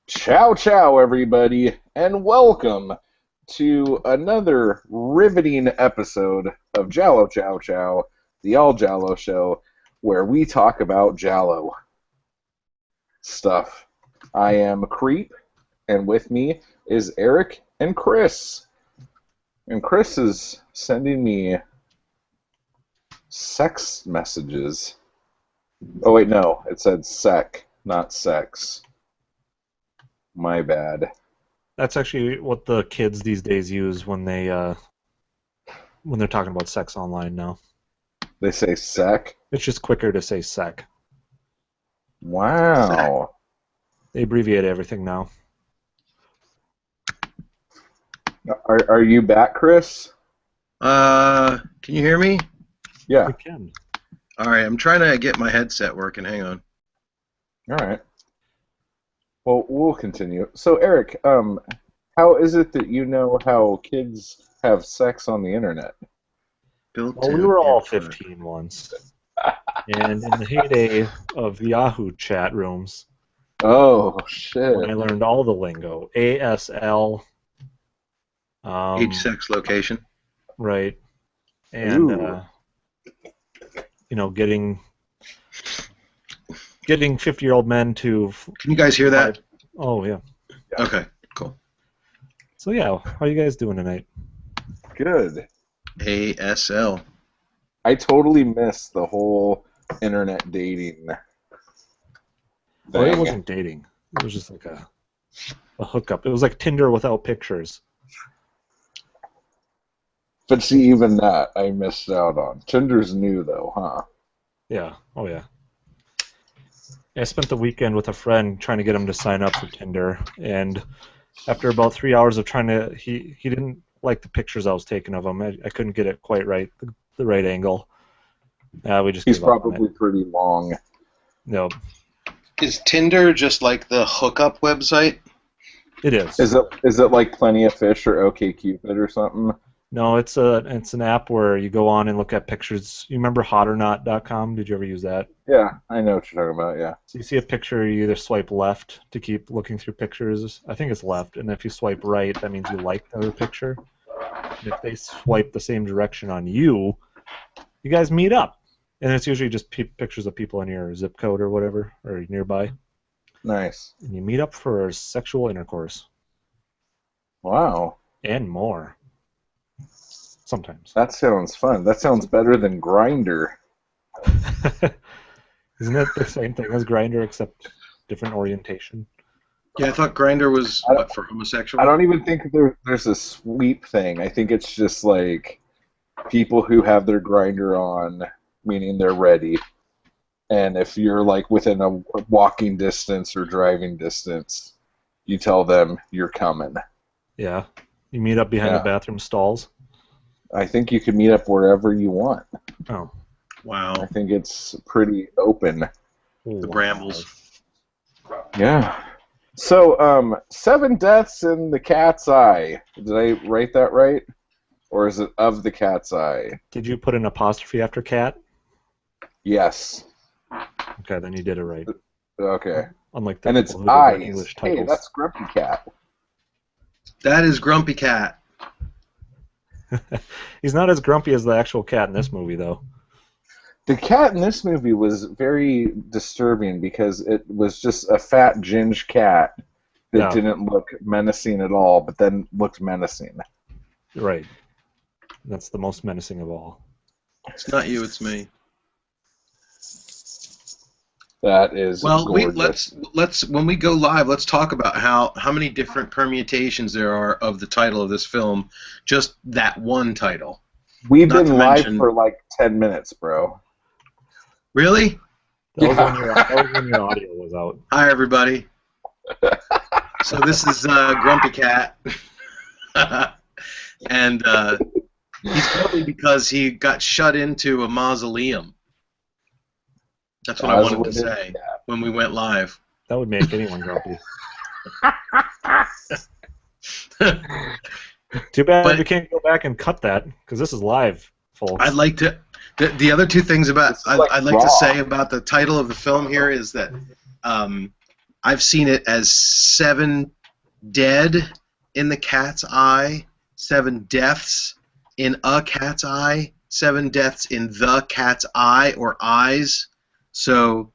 Ciao, ciao, everybody, and welcome to another riveting episode of Giallo, Ciao, Ciao, the All Giallo Show, where we talk about Giallo stuff. I am Creep, and with me is Eric and Chris. And Chris is sending me sex messages. Oh, wait, no, it said sec, not sex. My bad. That's actually what the kids these days use when they're talking about sex online now. They say sec? It's just quicker to say sec. Wow. They abbreviate everything now. Are you back, Chris? Can you hear me? Yeah. We can. All right, I'm trying to get my headset working. Hang on. All right. Well, we'll continue. So, Eric, how is it that you know how kids have sex on the internet? Well, we were all 15 once. And in the heyday of Yahoo chat rooms, Oh, shit. when I learned all the lingo, ASL, Age, sex, location. right, and Ooh. getting 50-year-old men to. Can you guys hear that? Oh yeah. Okay, cool. So yeah, how are you guys doing tonight? Good. ASL. I totally missed the whole internet dating thing. Well, it wasn't dating. It was just like a hookup. It was like Tinder without pictures. But see, even that I missed out on. Tinder's new, though, huh? Yeah. Oh yeah. I spent the weekend with a friend trying to get him to sign up for Tinder, and after about 3 hours of trying to, he didn't like the pictures I was taking of him. I couldn't get it quite right, the right angle. We just He's gave up on probably it. pretty long. No, Is Tinder just like the hookup website? it is. Is it like Plenty of Fish or OkCupid or something? No, it's an app where you go on and look at pictures. You remember hotornot.com? Did you ever use that? Yeah, I know what you're talking about, yeah. So you see a picture, you either swipe left to keep looking through pictures. I think it's left, and if you swipe right, that means you like the other picture. And if they swipe the same direction on you, you guys meet up. And it's usually just pictures of people in your zip code or whatever, or nearby. Nice. And you meet up for sexual intercourse. Wow. And more. Sometimes. That sounds fun. That sounds better than Grindr. Isn't it the same thing as Grindr except different orientation? Yeah, I thought Grindr was for homosexual. I don't even think there's a sweep thing. I think it's just like people who have their Grindr on, meaning they're ready. And if you're like within a walking distance or driving distance, you tell them you're coming. Yeah. You meet up behind the bathroom stalls? I think you can meet up wherever you want. Oh. Wow. I think it's pretty open. The brambles. Yeah. So, 7 deaths in the cat's eye. Did I write that right? Or is it of the cat's eye? Did you put an apostrophe after cat? Yes. Okay, then you did it right. Okay. Unlike the And it's people who did eyes. English titles. Hey, that's Grumpy Cat. That is Grumpy Cat. He's not as grumpy as the actual cat in this movie, though. The cat in this movie was very disturbing because it was just a fat ginge cat that didn't look menacing at all, but then looked menacing. Right. That's the most menacing of all. It's not you, it's me. That is gorgeous. let's when we go live, let's talk about how many different permutations there are of the title of this film. Just that one title. We've been live for like 10 minutes, bro. Really? That was when your audio was out. Hi, everybody. So this is Grumpy Cat, and he's grumpy because he got shut into a mausoleum. That's what I wanted to say when we went live. That would make anyone grumpy. Too bad we can't go back and cut that, because this is live, folks. I'd like to. The other two things I'd like to say about the title of the film here is that I've seen it as 7 dead in the cat's eye, 7 deaths in a cat's eye, 7 deaths in the cat's eye or eyes. So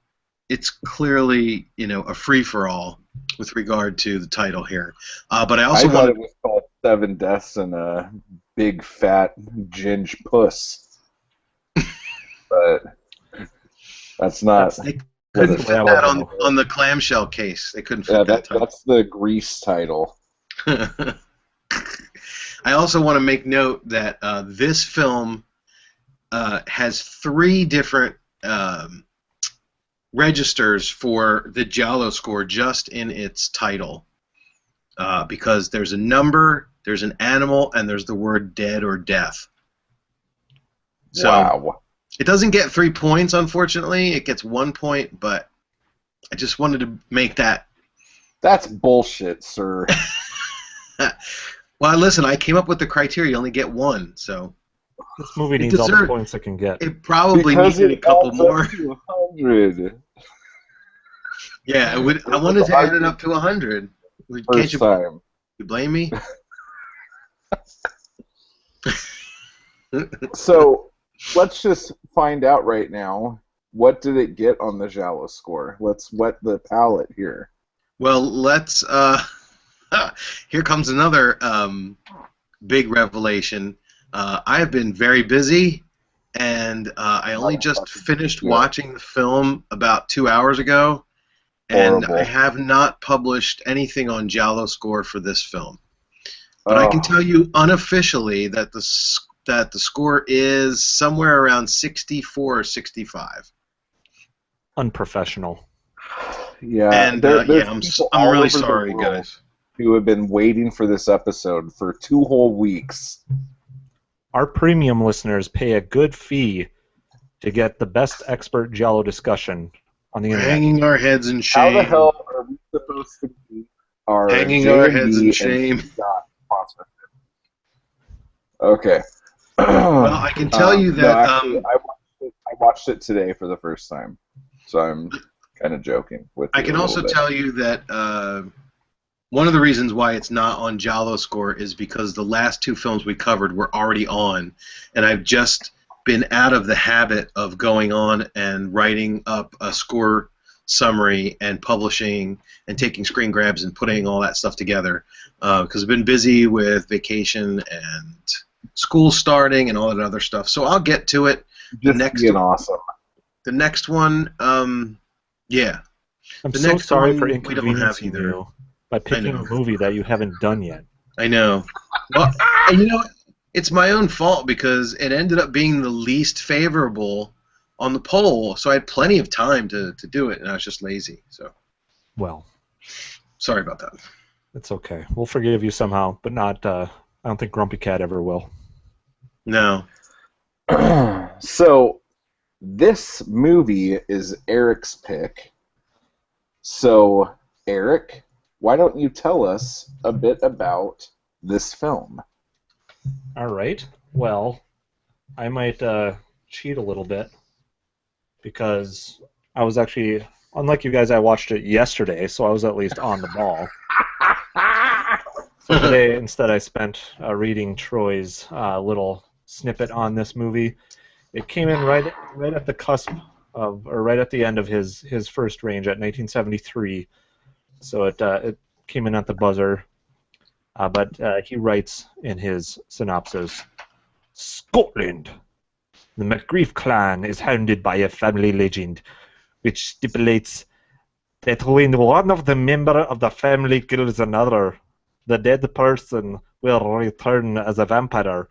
it's clearly, a free-for-all with regard to the title here. But I also thought wanted... it was called 7 Deaths in a Big Fat Ginge Puss. But that's not... They couldn't fit Well, that on the clamshell case. They couldn't fit that title. That's the Grease title. I also want to make note that this film has 3 different registers for the Giallo score just in its title, because there's a number, there's an animal, and there's the word dead or death. So Wow. It doesn't get 3 points, unfortunately. It gets 1 point, but I just wanted to make that. That's bullshit, sir. Well, listen, I came up with the criteria. You only get 1, so. This movie needs all the points it can get. It probably Because needed a couple adds up more. to 100. Yeah, I wanted to add it up to 100. First time. You blame me? So, let's just find out right now. What did it get on the Giallo score? Let's wet the palate here. Well, let's. Here comes another big revelation. I have been very busy, and I only just finished watching the film about 2 hours ago, and Horrible. I have not published anything on Giallo score for this film. But I can tell you unofficially that the score is somewhere around 64 or 65. Unprofessional. Yeah, and I'm really sorry, guys, who have been waiting for this episode for 2 whole weeks. Our premium listeners pay a good fee to get the best expert Giallo discussion on the internet. Hanging our heads in shame. How the hell are we supposed to be hanging our heads in shame? Okay. Well, I can tell you that... No, actually, I watched it today for the first time, so I'm kind of joking with you. I can also tell you that one of the reasons why it's not on Giallo score is because the last 2 films we covered were already on, and I've just been out of the habit of going on and writing up a score summary and publishing and taking screen grabs and putting all that stuff together, because I've been busy with vacation and school starting and all that other stuff. So I'll get to it. Awesome. The next one, yeah. I'm so sorry for inconveniencing you by picking a movie that you haven't done yet. I know. Well, and it's my own fault because it ended up being the least favorable on the poll, so I had plenty of time to do it, and I was just lazy. So. Well. Sorry about that. It's okay. We'll forgive you somehow, but not. I don't think Grumpy Cat ever will. No. So, this movie is Eric's pick. So, Eric, why don't you tell us a bit about this film? All right. Well, I might cheat a little bit because I was actually, unlike you guys, I watched it yesterday, so I was at least on the ball. So today, instead, I spent reading Troy's little snippet on this movie. It came in right at the cusp of, or right at the end of his first range at 1973. So it came in at the buzzer. But he writes in his synopsis, Scotland. The MacGrief clan is hounded by a family legend, which stipulates that when one of the members of the family kills another, the dead person will return as a vampire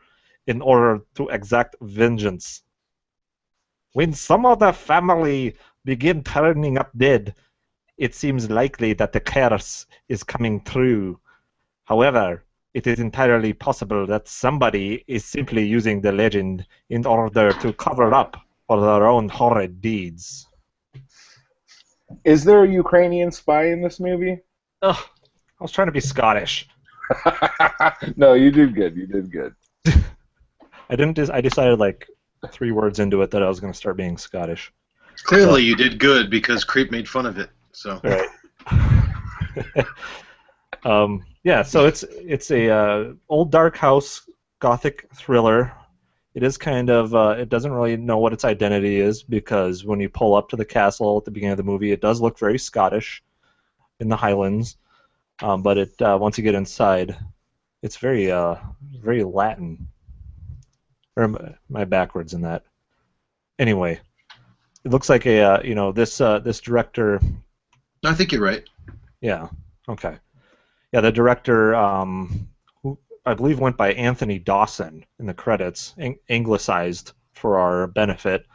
in order to exact vengeance. When some of the family begin turning up dead, it seems likely that the curse is coming true. However, it is entirely possible that somebody is simply using the legend in order to cover up for their own horrid deeds. Is there a Ukrainian spy in this movie? Ugh, I was trying to be Scottish. No, you did good. You did good. I decided like 3 words into it that I was going to start being Scottish. Clearly, you did good because Creep made fun of it. So. Right. Yeah, so it's a old dark house gothic thriller. It is kind of it doesn't really know what its identity is because when you pull up to the castle at the beginning of the movie, it does look very Scottish in the Highlands, but it once you get inside, it's very Latin. Or am I backwards in that? Anyway, it looks like a this director. I think you're right. Yeah. Okay. Yeah, the director, who I believe went by Anthony Dawson in the credits, anglicized for our benefit,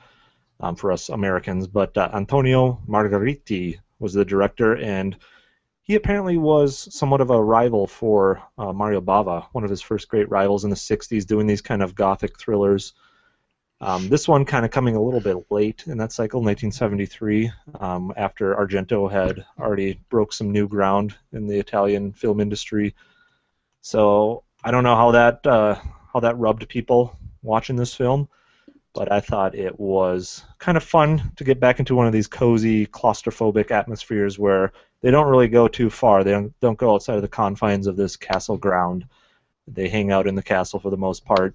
for us Americans. But Antonio Margheriti was the director, and he apparently was somewhat of a rival for Mario Bava, one of his first great rivals in the '60s, doing these kind of gothic thrillers. This one kind of coming a little bit late in that cycle, 1973, after Argento had already broke some new ground in the Italian film industry. So I don't know how that rubbed people watching this film, but I thought it was kind of fun to get back into one of these cozy, claustrophobic atmospheres where they don't really go too far. They don't go outside of the confines of this castle ground. They hang out in the castle for the most part.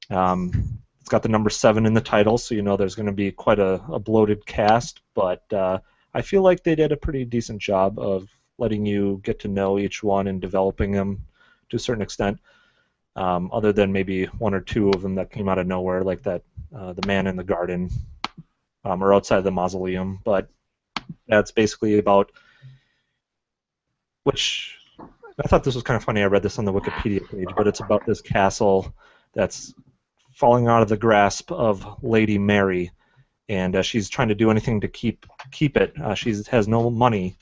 It's got the number 7 in the title, so you know there's going to be quite a bloated cast, but I feel like they did a pretty decent job of letting you get to know each one and developing them to a certain extent, other than maybe one or two of them that came out of nowhere, like that the man in the garden or outside the mausoleum. But that's basically about which I thought this was kind of funny. I read this on the Wikipedia page, but it's about this castle that's falling out of the grasp of Lady Mary, and she's trying to do anything to keep it. She has no money,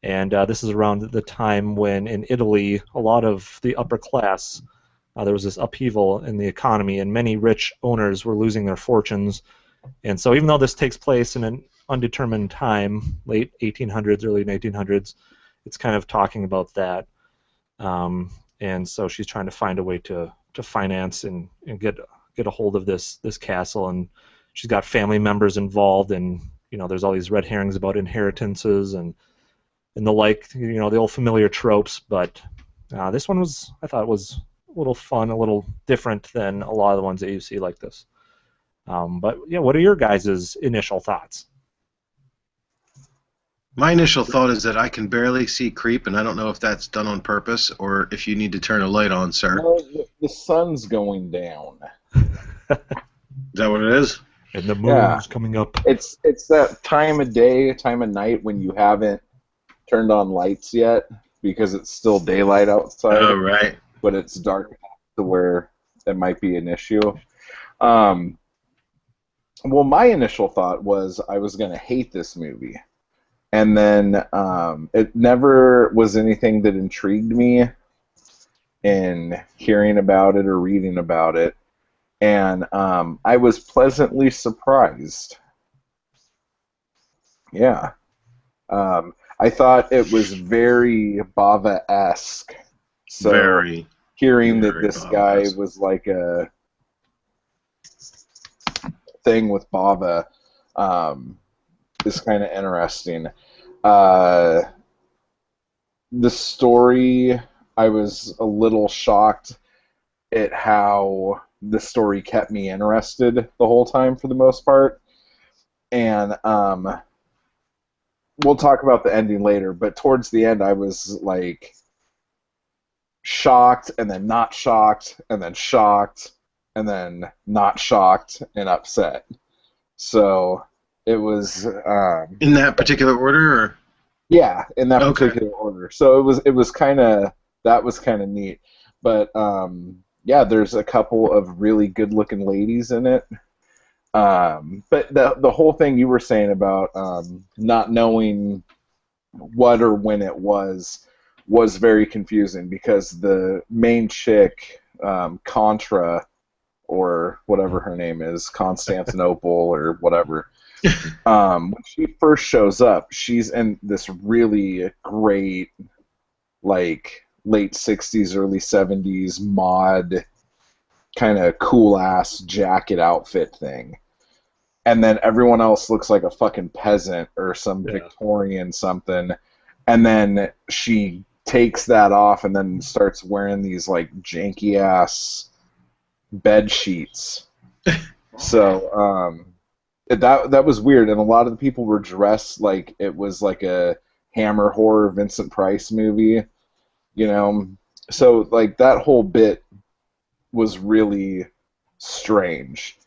and this is around the time when in Italy a lot of the upper class there was this upheaval in the economy, and many rich owners were losing their fortunes. And so, even though this takes place in an undetermined time, late 1800s, early 1900s, it's kind of talking about that. And so she's trying to find a way to finance and get a hold of this castle, and she's got family members involved, and there's all these red herrings about inheritances and the like, the old familiar tropes. But this one I thought was a little fun, a little different than a lot of the ones that you see like this. But yeah, what are your guys' initial thoughts? My initial thought is that I can barely see creep, and I don't know if that's done on purpose or if you need to turn a light on, sir. Well, the sun's going down. Is that what it is? And the moon's coming up. It's that time of day, time of night when you haven't turned on lights yet because it's still daylight outside. Oh, right. But it's dark enough to where it might be an issue. Well, my initial thought was I was going to hate this movie. And then it never was anything that intrigued me in hearing about it or reading about it. And I was pleasantly surprised. Yeah. I thought it was very Bava-esque. So very. Hearing very that this guy was like a thing with Bava is kind of interesting. The story, I was a little shocked at how the story kept me interested the whole time for the most part. And we'll talk about the ending later, but towards the end I was like shocked and then not shocked and then shocked and then not shocked and upset. So it was in that particular order, or? Yeah, in that particular order. So it was kind of neat. But yeah, there's a couple of really good-looking ladies in it. But the whole thing you were saying about not knowing what or when it was very confusing because the main chick, Contra, or whatever her name is, Constantinople or whatever, when she first shows up, she's in this really great, like, late 60s, early 70s mod kind of cool-ass jacket outfit thing. And then everyone else looks like a fucking peasant or some Victorian something. and then she takes that off and then starts wearing these like janky ass bed sheets. So that was weird, and a lot of the people were dressed like it was like a Hammer horror Vincent Price movie, you know. So like that whole bit was really strange,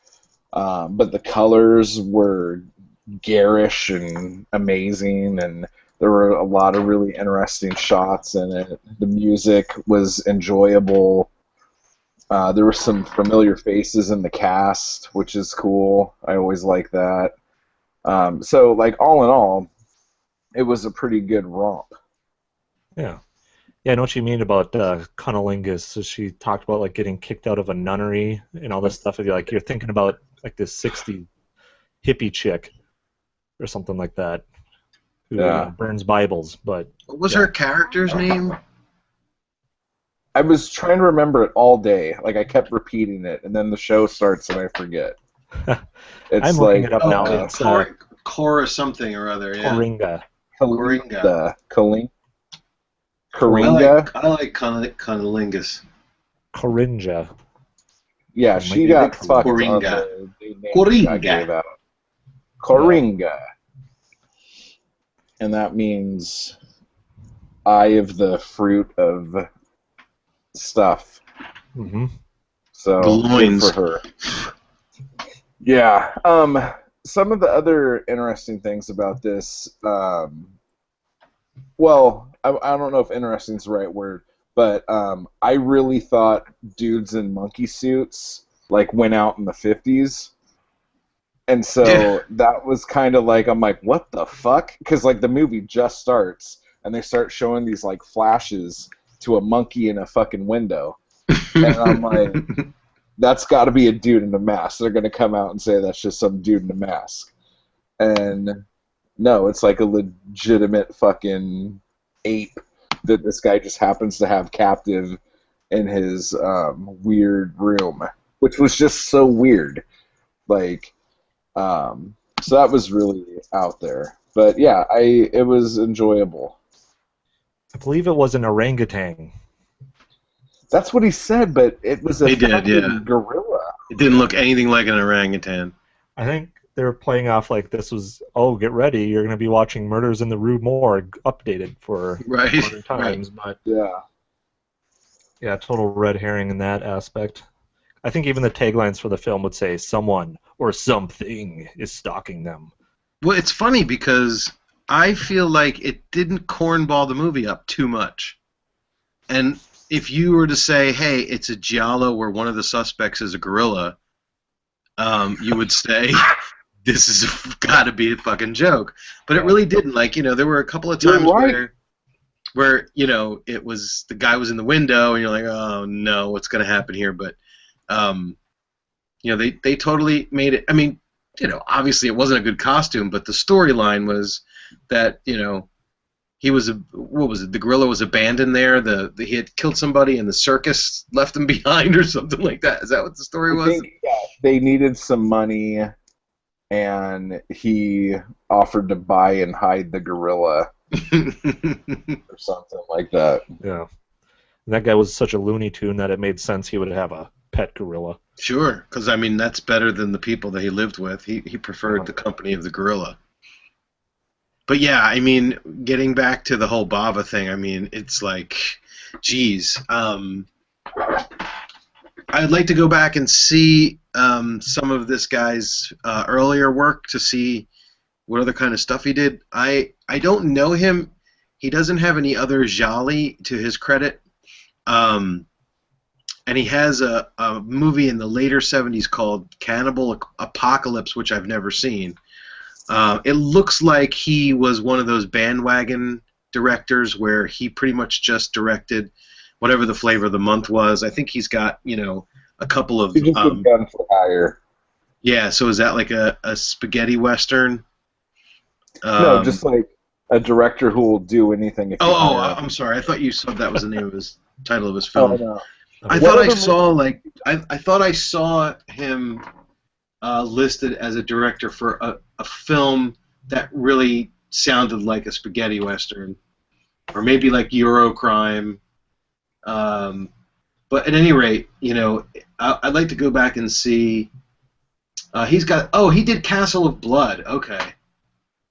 but the colors were garish and amazing, and there were a lot of really interesting shots in it. The music was enjoyable. There were some familiar faces in the cast, which is cool. I always like that. So, like, all in all, it was a pretty good romp. Yeah. Yeah, I know what you mean about cunnilingus. So she talked about like getting kicked out of a nunnery and all this stuff. Like you're thinking about like this 60s hippie chick or something like that who Yeah. burns Bibles. But What was her character's name? I was trying to remember it all day. Like, I kept repeating it, and then the show starts and I forget. It's I'm looking it up now. It's Cora something or other. Yeah. Coringa. Coringa. Coringa. I like cunnilingus. Coringa. Yeah, she got fucked on Coringa. the name I gave out. Coringa. And that means eye of the fruit of stuff. Mm-hmm. So The loins. good for her. Yeah. Some of the other interesting things about this, well, I don't know if interesting is the right word, but I really thought dudes in monkey suits like went out in the 50s. And so that was kind of like, I'm like, what the fuck? Because like the movie just starts and they start showing these like flashes to a monkey in a fucking window. And I'm like, that's got to be a dude in a mask. They're going to come out and say that's just some dude in a mask. And no, it's like a legitimate fucking ape that this guy just happens to have captive in his weird room, which was just so weird. Like, so that was really out there. But yeah, it was enjoyable. I believe it was an orangutan. That's what he said, but it was a fucking gorilla. It didn't look anything like an orangutan. I think they were playing off like this was, oh, get ready, you're going to be watching Murders in the Rue Morgue updated for modern times. But yeah, total red herring in that aspect. I think even the taglines for the film would say someone or something is stalking them. Well, it's funny because I feel like it didn't cornball the movie up too much. And if you were to say, hey, it's a Giallo where one of the suspects is a gorilla, you would say, this has got to be a fucking joke. But it really didn't. Like, there were a couple of times where it was, the guy was in the window and you're like, oh no, what's going to happen here? But, they totally made it. I mean, obviously it wasn't a good costume, but the storyline was that, he was the gorilla was abandoned there. He had killed somebody, and the circus left him behind, or something like that. Is that what the story was? They needed some money, and he offered to buy and hide the gorilla, or something like that. Yeah, and that guy was such a Looney Tune that it made sense he would have a pet gorilla. Sure, because I mean that's better than the people that he lived with. He preferred the company of the gorilla. But yeah, I mean, getting back to the whole Bava thing, I mean, it's like, geez. I'd like to go back and see some of this guy's earlier work to see what other kind of stuff he did. I don't know him. He doesn't have any other Gialli to his credit. And he has a movie in the later 70s called Cannibal Apocalypse, which I've never seen. It looks like he was one of those bandwagon directors where he pretty much just directed whatever the flavor of the month was. I think he's got, a couple of... He just did Gun for Hire. Yeah, so is that like a spaghetti western? No, just like a director who will do anything. I'm sorry. I thought you said that was the name of his title of his film. Oh, no. I thought I saw him listed as a director for a film that really sounded like a spaghetti western. or maybe like Eurocrime. But at any rate, I'd like to go back and see. He did Castle of Blood. Okay,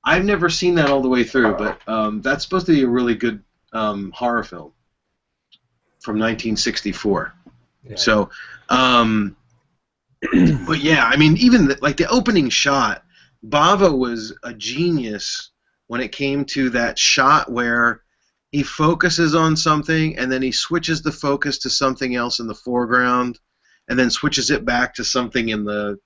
I've never seen that all the way through, but that's supposed to be a really good horror film from 1964. Yeah. So, but yeah, I mean, even the opening shot, Bava was a genius when it came to that shot where he focuses on something and then he switches the focus to something else in the foreground and then switches it back to something in the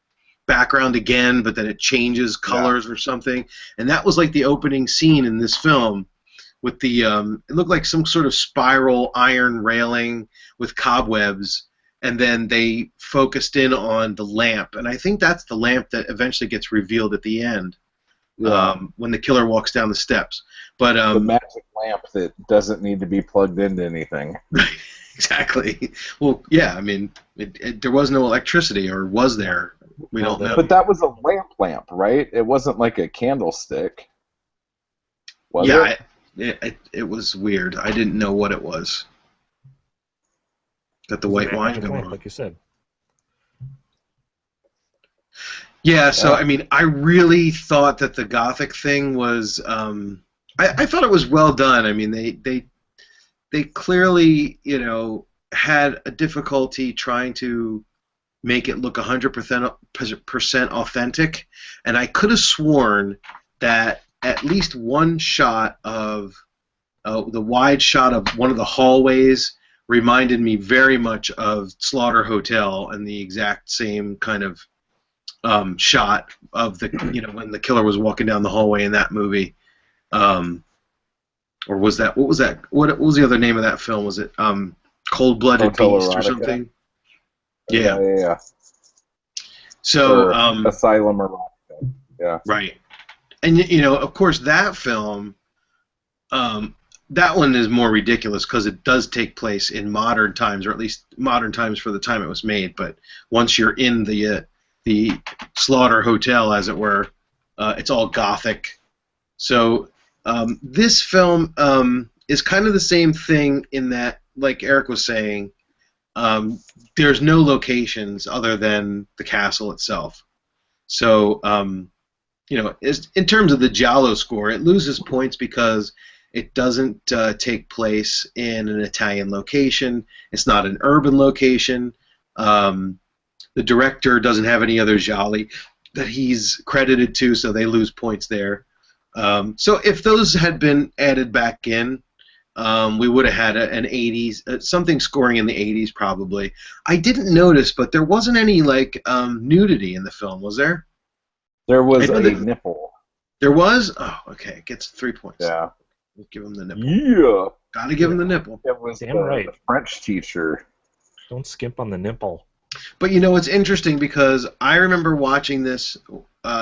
background again, but then it changes colors or something. And that was like the opening scene in this film with the it looked like some sort of spiral iron railing with cobwebs, and then they focused in on the lamp, and I think that's the lamp that eventually gets revealed at the end when the killer walks down the steps. But the magic lamp that doesn't need to be plugged into anything. Exactly. Well, yeah, I mean, there was no electricity, or was there? We don't know. But that was a lamp, right? It wasn't like a candlestick. Was it? It was weird. I didn't know what it was. Got the white wine going on. Like you said. Yeah, so I mean, I really thought that the Gothic thing was. I thought it was well done. I mean, they clearly, had a difficulty trying to make it look 100% authentic, and I could have sworn that at least one shot of the wide shot of one of the hallways reminded me very much of Slaughter Hotel, and the exact same kind of shot of the when the killer was walking down the hallway in that movie. Or was that what was that? What was the other name of that film? Was it Cold-Blooded Beast or something? Yeah. So Asylum Erotica. Yeah. Right. And of course, that film, that one is more ridiculous because it does take place in modern times, or at least modern times for the time it was made. But once you're in the Slaughter Hotel, as it were, it's all Gothic. So this film is kind of the same thing in that, like Eric was saying, there's no locations other than the castle itself. So, in terms of the Giallo score, it loses points because it doesn't take place in an Italian location. It's not an urban location. The director doesn't have any other gialli that he's credited to, so they lose points there. So if those had been added back in, we would have had an 80s, something scoring in the 80s probably. I didn't notice, but there wasn't any nudity in the film, was there? There was a nipple. There was? Oh, okay. It gets 3 points. Yeah. We'll give him the nipple. Yeah. Gotta give him the nipple. It was Damn the French teacher. Don't skimp on the nipple. But it's interesting because I remember watching this.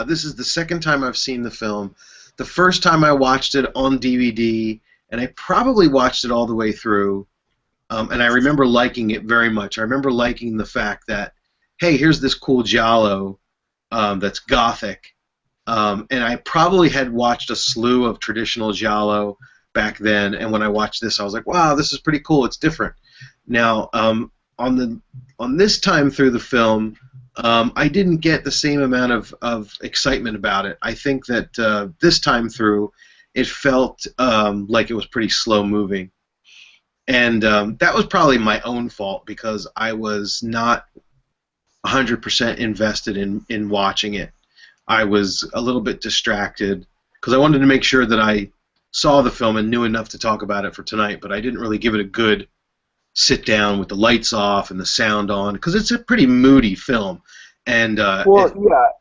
This is the second time I've seen the film. The first time I watched it on DVD, and I probably watched it all the way through, and I remember liking it very much. I remember liking the fact that, hey, here's this cool giallo that's Gothic, and I probably had watched a slew of traditional giallo back then, and when I watched this, I was like, wow, this is pretty cool. It's different. Now, on this time through the film, I didn't get the same amount of excitement about it. I think that this time through, it felt like it was pretty slow moving. And that was probably my own fault because I was not 100% invested in watching it. I was a little bit distracted because I wanted to make sure that I saw the film and knew enough to talk about it for tonight, but I didn't really give it a good sit down with the lights off and the sound on because it's a pretty moody film. And and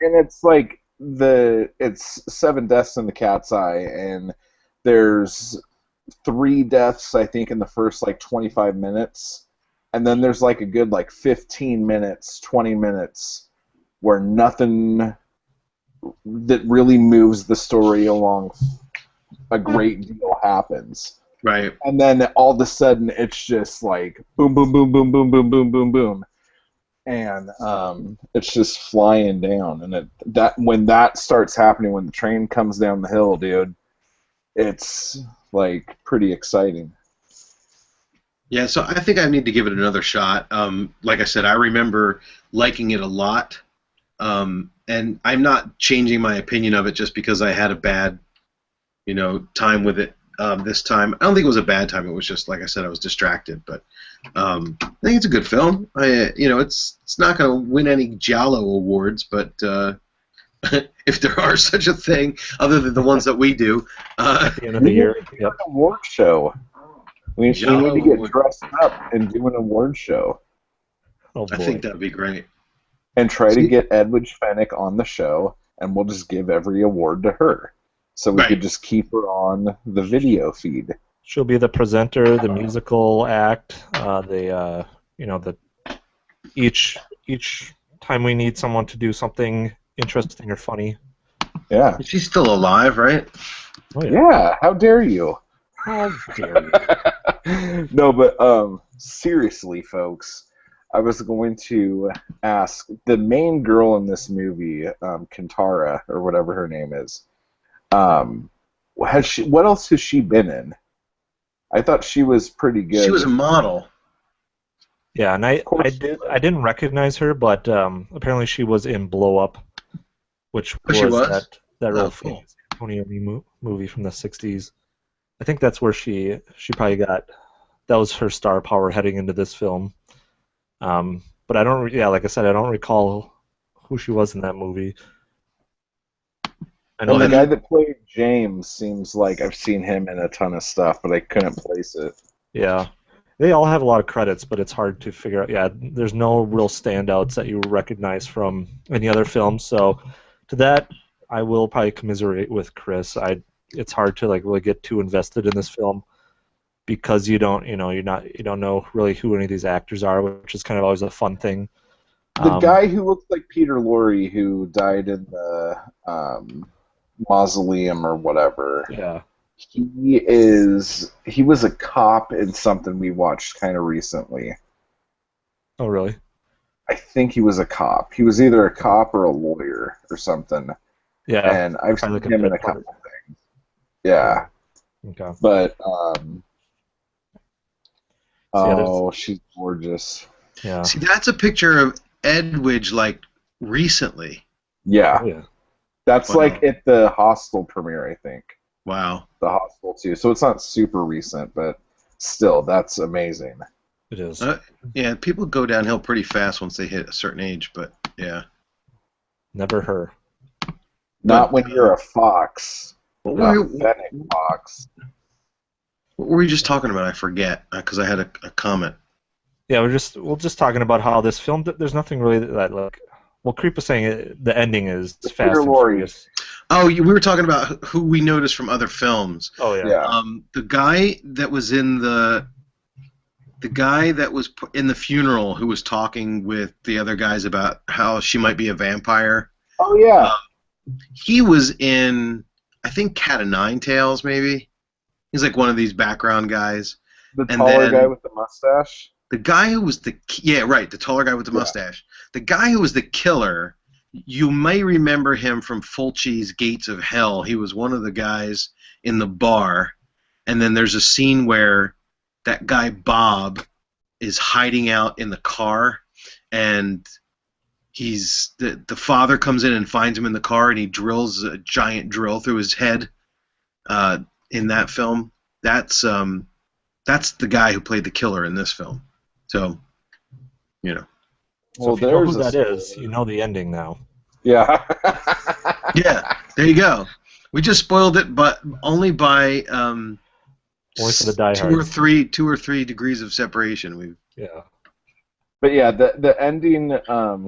it's like it's 7 deaths in the cat's eye, and there's 3 deaths I think in the first 25 minutes, and then there's a good 15 minutes, 20 minutes where nothing that really moves the story along a great deal happens. Right. And then all of a sudden it's just boom, boom, boom, boom, boom, boom, boom, boom, boom. And it's just flying down. And when that starts happening, when the train comes down the hill, dude, it's like pretty exciting. Yeah, so I think I need to give it another shot. Like I said, I remember liking it a lot, and I'm not changing my opinion of it just because I had a bad, time with it this time. I don't think it was a bad time. It was just, like I said, I was distracted. But I think it's a good film. It's not going to win any Giallo awards, but if there are such a thing, other than the ones that we do, At the end of the year. Yep. An award show. We need Giallo to get would- dressed up and do an award show. Oh boy. I think that would be great. And try to See? get Edwidge Fennick on the show, and we'll just give every award to her. So we Right. could just keep her on the video feed. She'll be the presenter, the musical act, each time we need someone to do something interesting or funny. Yeah. She's still alive, right? Oh yeah. Yeah, how dare you? How dare you? No, but seriously, folks, I was going to ask the main girl in this movie, Kintara, or whatever her name is. What else has she been in? I thought she was pretty good. She was a model. Yeah, and I didn't recognize her, but apparently she was in Blow Up, which Oh, she was? that Oh, real cool. famous Antonio movie from the '60s. I think that's where she probably got, that was her star power heading into this film. But I don't, like I said, I don't recall who she was in that movie. I know And the that guy that played James seems like I've seen him in a ton of stuff, but I couldn't place it. yeah, they all have a lot of credits, but it's hard to figure out. Yeah, there's no real standouts that you recognize from any other film. So to that, I will probably commiserate with Chris. It's hard to like really get too invested in this film because you don't know really who any of these actors are, which is kind of always a fun thing. The guy who looks like Peter Lorre, who died in the mausoleum or whatever. Yeah. He was a cop in something we watched kind of recently. Oh, really? I think he was a cop. He was either a cop or a lawyer or something. Yeah. And I've seen Probably him in a Pit Butter. couple things. Yeah. Okay. But So, she's gorgeous. yeah. See, that's a picture of Edwidge, like, recently. Yeah. Oh, yeah. That's Wow. like at the Hostel premiere, I think. Wow. The Hostel 2. So it's not super recent, but still, that's amazing. It is. Yeah, people go downhill pretty fast once they hit a certain age, but yeah. Never her. Not when you're a fox. What Not were, Fennec fox. what were we just talking about? I forget, because I had a comment. Yeah, we're just talking about how this film. There's nothing really that like. Well, Creep was saying the ending is fast Peter and Lorre. furious. Oh, we were talking about who we noticed from other films. Oh yeah. Yeah. The guy that was in the guy that was in the funeral who was talking with the other guys about how she might be a vampire. Oh, yeah. He was in, I think, Cat of Nine Tails, maybe. He's like one of these background guys. The and taller then- guy with the mustache. The guy who was the taller guy with the mustache. The guy who was the killer, you may remember him from Fulci's Gates of Hell. He was one of the guys in the bar, and then there's a scene where that guy Bob is hiding out in the car, and the father comes in and finds him in the car, and he drills a giant drill through his head. In that film, that's the guy who played the killer in this film. So, So Well, if you know there's who a that is, you know the ending now. Yeah. yeah, there you go. We just spoiled it, but only by Only for the diehards. two or three degrees of separation. Yeah. But yeah, the ending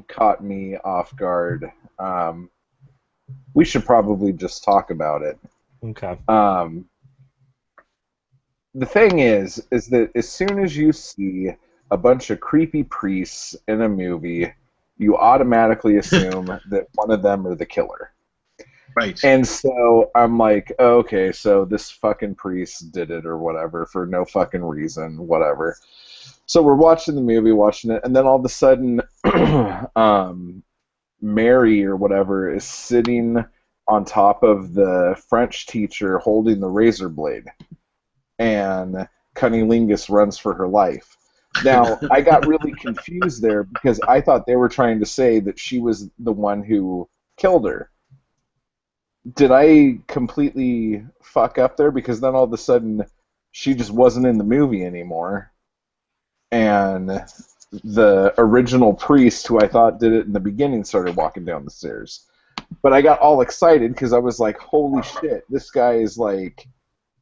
caught me off guard. We should probably just talk about it. Okay. The thing is that as soon as you see a bunch of creepy priests in a movie, you automatically assume that one of them are the killer. Right. And so I'm like, oh, okay, so this fucking priest did it or whatever for no fucking reason, whatever. So we're watching the movie, and then all of a sudden, Mary or whatever is sitting on top of the French teacher holding the razor blade. and Cunnilingus runs for her life. Now, I got really confused there because I thought they were trying to say that she was the one who killed her. Did I completely fuck up there? Because then all of a sudden she just wasn't in the movie anymore. And the original priest, who I thought did it in the beginning, started walking down the stairs. But I got all excited because I was like, holy shit, this guy is like,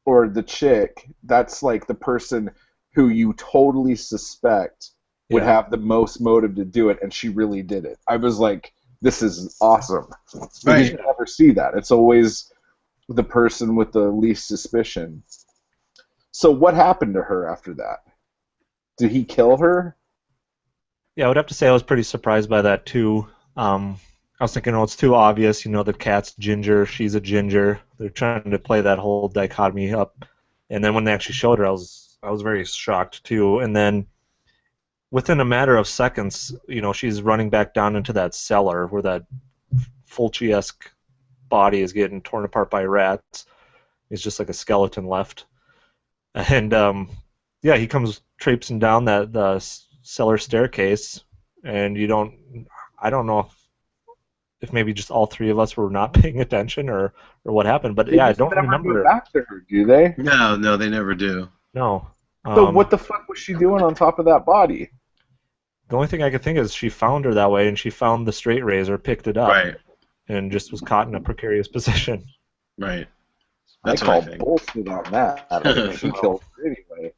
or the chick, that's like the person who you totally suspect would have the most motive to do it, and she really did it. I was like, this is awesome. Because you never see that. It's always the person with the least suspicion. So what happened to her after that? Did he kill her? Yeah, I would have to say I was pretty surprised by that too. I was thinking, oh, it's too obvious. You know, the cat's ginger, she's a ginger. They're trying to play that whole dichotomy up. And then when they actually showed her, I was very shocked too. And then within a matter of seconds, you know, she's running back down into that cellar where that Fulci-esque body is getting torn apart by rats. It's just like a skeleton left. And yeah, he comes traipsing down the cellar staircase, and I don't know if maybe just all three of us were not paying attention or what happened, but yeah, I don't remember. Go back to her, do they? No, they never do. No. So what the fuck was she doing on top of that body? The only thing I could think is she found her that way, and she found the straight razor, picked it up, and just was caught in a precarious position. Right. That's I call bullshit on that. I mean, she killed her anyway.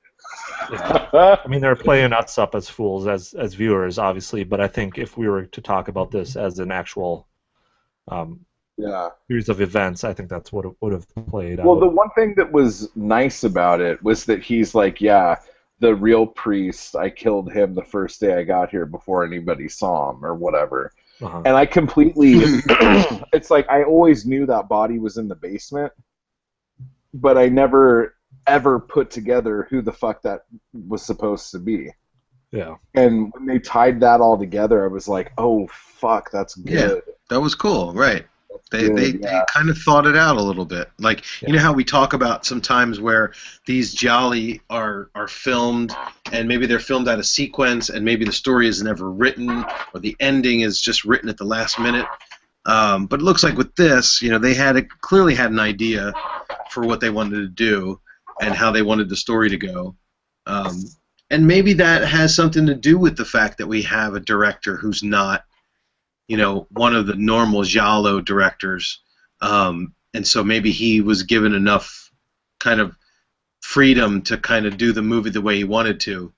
I mean, they're playing us up as fools, as viewers, obviously, but I think if we were to talk about this as an actual series of events, I think that's what it would have played out. Well, the one thing that was nice about it was that he's like, yeah, the real priest, I killed him the first day I got here before anybody saw him or whatever. And I completely, it's like I always knew that body was in the basement, but I never ever put together who the fuck that was supposed to be. Yeah. And when they tied that all together, I was like, oh, fuck, that's good. Yeah, that was cool, right. They kind of thought it out a little bit. Like, you know how we talk about sometimes where these Gialli are filmed, and maybe they're filmed out of sequence, and maybe the story is never written, or the ending is just written at the last minute. But it looks like with this, you know, they clearly had an idea for what they wanted to do and how they wanted the story to go. And maybe that has something to do with the fact that we have a director who's not, you know, one of the normal Giallo directors, and so maybe he was given enough kind of freedom to kind of do the movie the way he wanted to,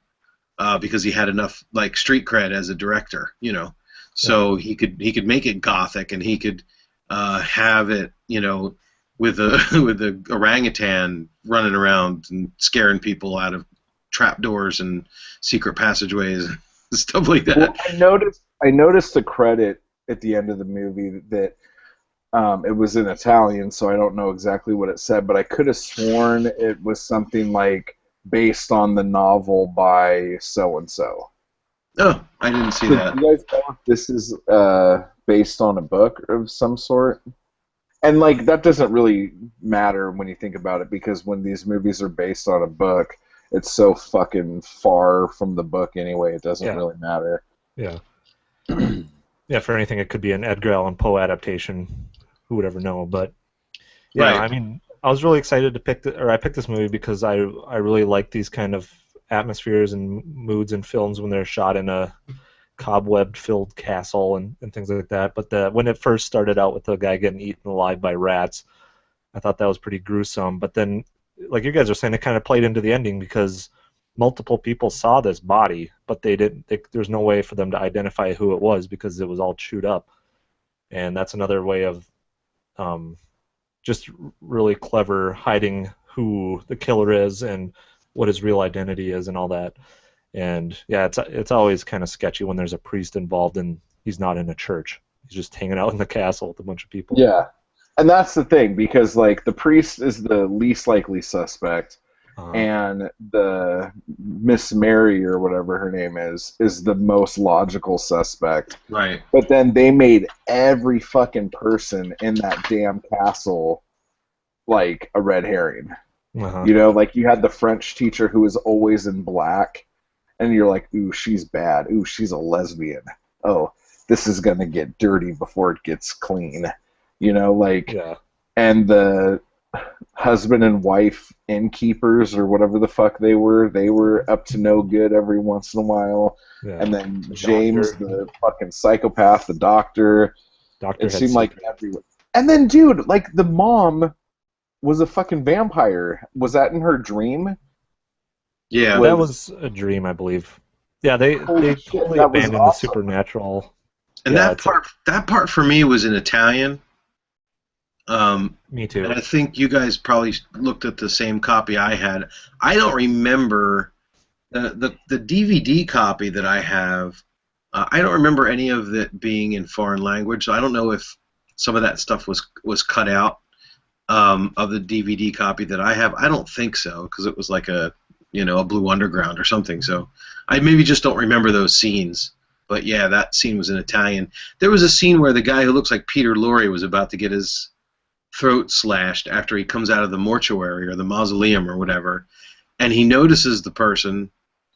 because he had enough like street cred as a director, you know, so he could make it gothic, and he could have it, you know, with a orangutan running around and scaring people out of trapdoors and secret passageways and stuff like that. Well, I noticed the credit at the end of the movie that it was in Italian, so I don't know exactly what it said, but I could have sworn it was something like based on the novel by so-and-so. Oh, I didn't see that. Do you guys know if this is based on a book of some sort? And, like, that doesn't really matter when you think about it, because when these movies are based on a book, it's so fucking far from the book anyway, it doesn't really matter. Yeah. Yeah, for anything, it could be an Edgar Allan Poe adaptation. Who would ever know? But, yeah, I mean, I was really excited to I picked this movie because I really like these kind of atmospheres and moods in films when they're shot in a cobweb-filled castle and things like that. But when it first started out with the guy getting eaten alive by rats, I thought that was pretty gruesome. But then, like you guys are saying, it kind of played into the ending because multiple people saw this body, but there's no way for them to identify who it was because it was all chewed up. And that's another way of just really clever hiding who the killer is and what his real identity is and all that. And yeah, it's always kind of sketchy when there's a priest involved and he's not in a church. He's just hanging out in the castle with a bunch of people. Yeah. And that's the thing, because like the priest is the least likely suspect, and the Miss Mary or whatever her name is the most logical suspect. Right. But then they made every fucking person in that damn castle like a red herring. Uh-huh. You know, like you had the French teacher who was always in black, and you're like, ooh, she's bad. Ooh, she's a lesbian. Oh, this is gonna get dirty before it gets clean. You know, like, Yeah. and the husband and wife innkeepers or whatever the fuck they were up to no good every once in a while. Yeah. And then The James, doctor. the fucking psychopath, the doctor, Doctor it had seemed like secrets. everyone. And then, dude, like the mom was a fucking vampire. Was that in her dream? Yeah. That Was was a dream, I believe. Yeah, they holy shit, totally that was abandoned the awesome. supernatural. And Yeah, that part for me was in Italian. Me And too. I think you guys probably looked at the same copy I had. I don't remember the DVD copy that I have. I don't remember any of it being in foreign language. So I don't know if some of that stuff was cut out of the DVD copy that I have. I don't think so because it was like a Blue Underground or something. So I maybe just don't remember those scenes. But yeah, that scene was in Italian. There was a scene where the guy who looks like Peter Lorre was about to get his throat slashed after he comes out of the mortuary or the mausoleum or whatever, and he notices the person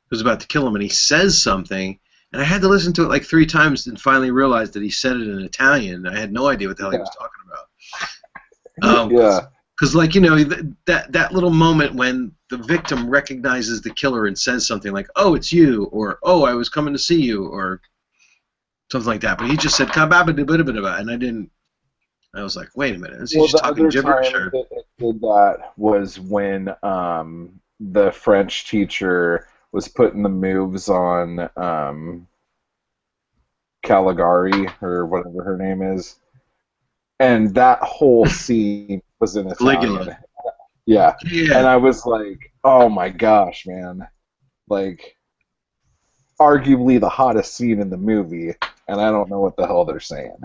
who's about to kill him, and he says something, and I had to listen to it like 3 times and finally realized that he said it in Italian. I had no idea what the hell he was talking about. Yeah. Because, like, that little moment when the victim recognizes the killer and says something like, "Oh, it's you," or "Oh, I was coming to see you," or something like that. But he just said "kababba," and I was like, wait a minute, is he Well, just the talking other gibberish? time Or it did that was when the French teacher was putting the moves on Caligari or whatever her name is, and that whole scene was in Caligula? Italian. Yeah, and Yeah, I was like, oh my gosh, man! Like, arguably the hottest scene in the movie, and I don't know what the hell they're saying,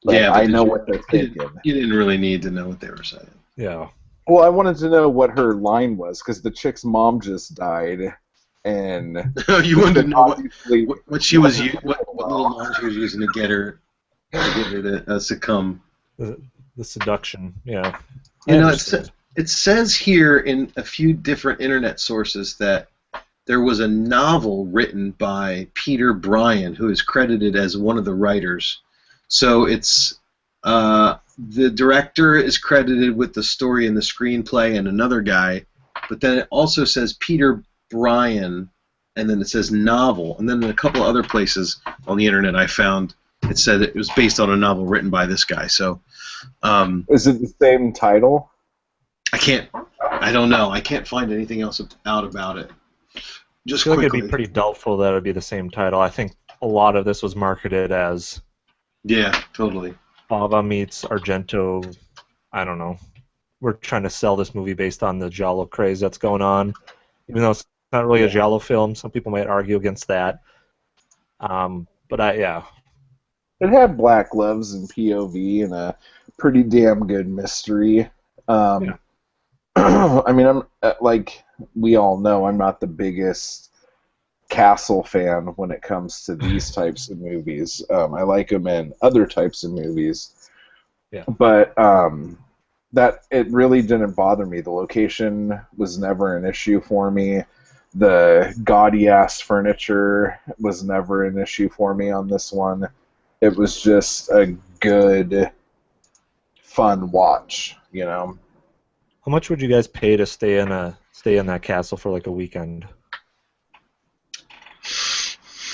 but yeah, but I know what they're you didn't, thinking. you didn't really need to know what they were saying. Yeah. Well, I wanted to know what her line was because the chick's mom just died, and You the wanted to chick know obviously what she was wasn't what feeling little well. line she was using to get her to succumb. The seduction. Yeah. I You know, understand. it says here in a few different internet sources that there was a novel written by Peter Bryan, who is credited as one of the writers. So it's the director is credited with the story and the screenplay and another guy, but then it also says Peter Bryan, and then it says novel, and then in a couple other places on the internet I found it said it was based on a novel written by this guy. So Is it the same title? I don't know. I can't find anything else out about it. I Just feel like it'd be quickly. pretty doubtful that it would be the same title. I think a lot of this was marketed as Yeah, totally. Fava meets Argento. I don't know. We're trying to sell this movie based on the Giallo craze that's going on, even though it's not really a Giallo film. Some people might argue against that. Yeah. It had black gloves and POV and a pretty damn good mystery. Yeah. I mean, I'm like we all know, I'm not the biggest Castle fan when it comes to these types of movies. I like them in other types of movies, Yeah. but that it really didn't bother me. The location was never an issue for me. The gaudy ass furniture was never an issue for me on this one. It was just a good, fun watch, you know. How much would you guys pay to stay in that castle for like a weekend?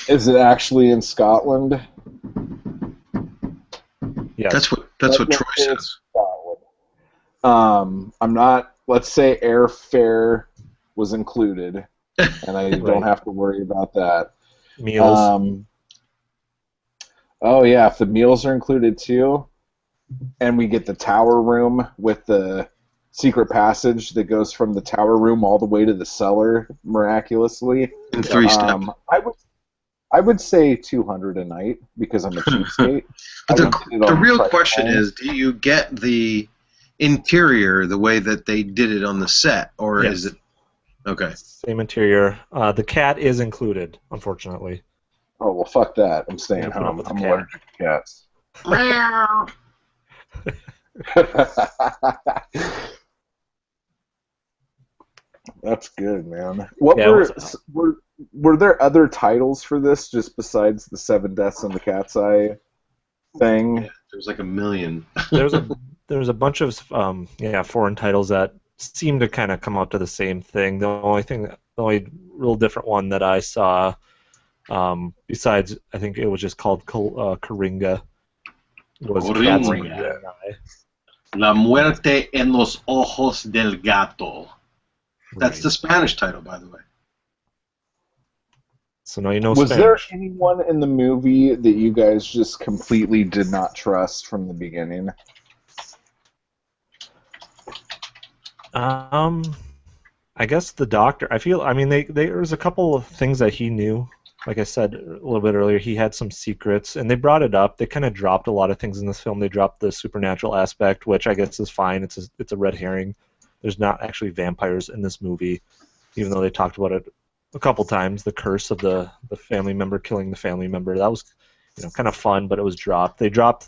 Is it actually in Scotland? Yes. That's what Troy says. I'm not. Let's say airfare was included, and I don't Right. have to worry about that. Meals. Oh yeah, if the meals are included too, and we get the tower room with the secret passage that goes from the tower room all the way to the cellar miraculously. In 3 steps. I would say 200 a night because I'm a cheapskate. But the real price question point. is, do you get the interior the way that they did it on the set, or Yes. is it okay? Same interior. The cat is included, unfortunately. Oh well, fuck that. I'm staying Gotta put up home. with the I'm cat. allergic to cats. Meow. That's good, man. What Yeah, were there other titles for this just besides the Seven Deaths in the Cat's Eye thing? Yeah, there's like a million. there's a there's a bunch of foreign titles that seem to kind of come out to the same thing. The only real different one that I saw, besides I think it was just called Coringa, was Cats in the Coringa. Gemini. La muerte en los ojos del gato. That's Right. the Spanish title, by the way. So now you know Was there Spanish. anyone in the movie that you guys just completely did not trust from the beginning? I guess the doctor. I mean, there was a couple of things that he knew. Like I said a little bit earlier, he had some secrets, and they brought it up. They kind of dropped a lot of things in this film. They dropped the supernatural aspect, which I guess is fine. It's a red herring. There's not actually vampires in this movie, even though they talked about it a couple times. The curse of the family member killing the family member. That was, kind of fun, but it was dropped. They dropped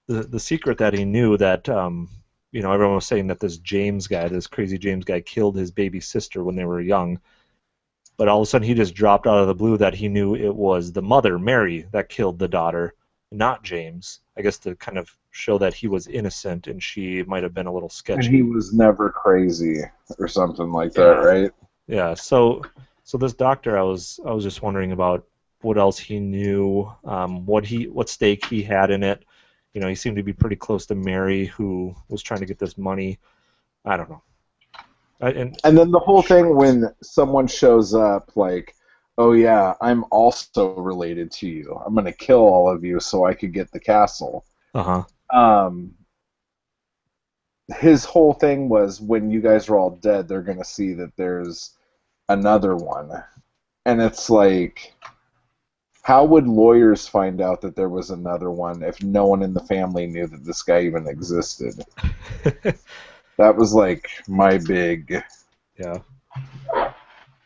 the secret that he knew that everyone was saying that this James guy, this crazy James guy, killed his baby sister when they were young. But all of a sudden, he just dropped out of the blue that he knew it was the mother, Mary, that killed the daughter, not James. I guess to kind of show that he was innocent and she might have been a little sketchy. And he was never crazy or something like that, Yeah. right? Yeah. So this doctor, I was just wondering about what else he knew, what stake he had in it. He seemed to be pretty close to Mary, who was trying to get this money. I don't know. And then the whole thing when someone shows up, like, oh yeah, I'm also related to you. I'm gonna kill all of you so I could get the castle. His whole thing was when you guys are all dead, they're gonna see that there's another one, and it's like, how would lawyers find out that there was another one if no one in the family knew that this guy even existed? That was like my big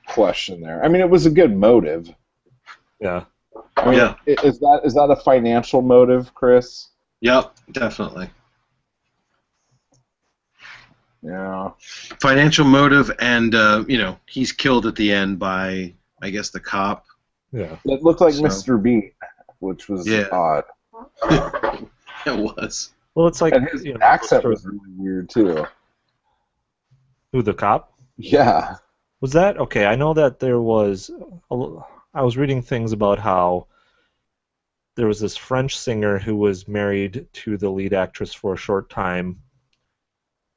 question there. I mean, it was a good motive. Yeah. I mean, is that a financial motive, Chris? Yep, definitely. Yeah. Financial motive, and he's killed at the end by, I guess, the cop. Yeah. It looked like Mr. Bean, which was odd. It was. Well, it's like, and his accent was really weird too. Who, the cop? Yeah. Was that okay? I know that there was. I was reading things about how there was this French singer who was married to the lead actress for a short time.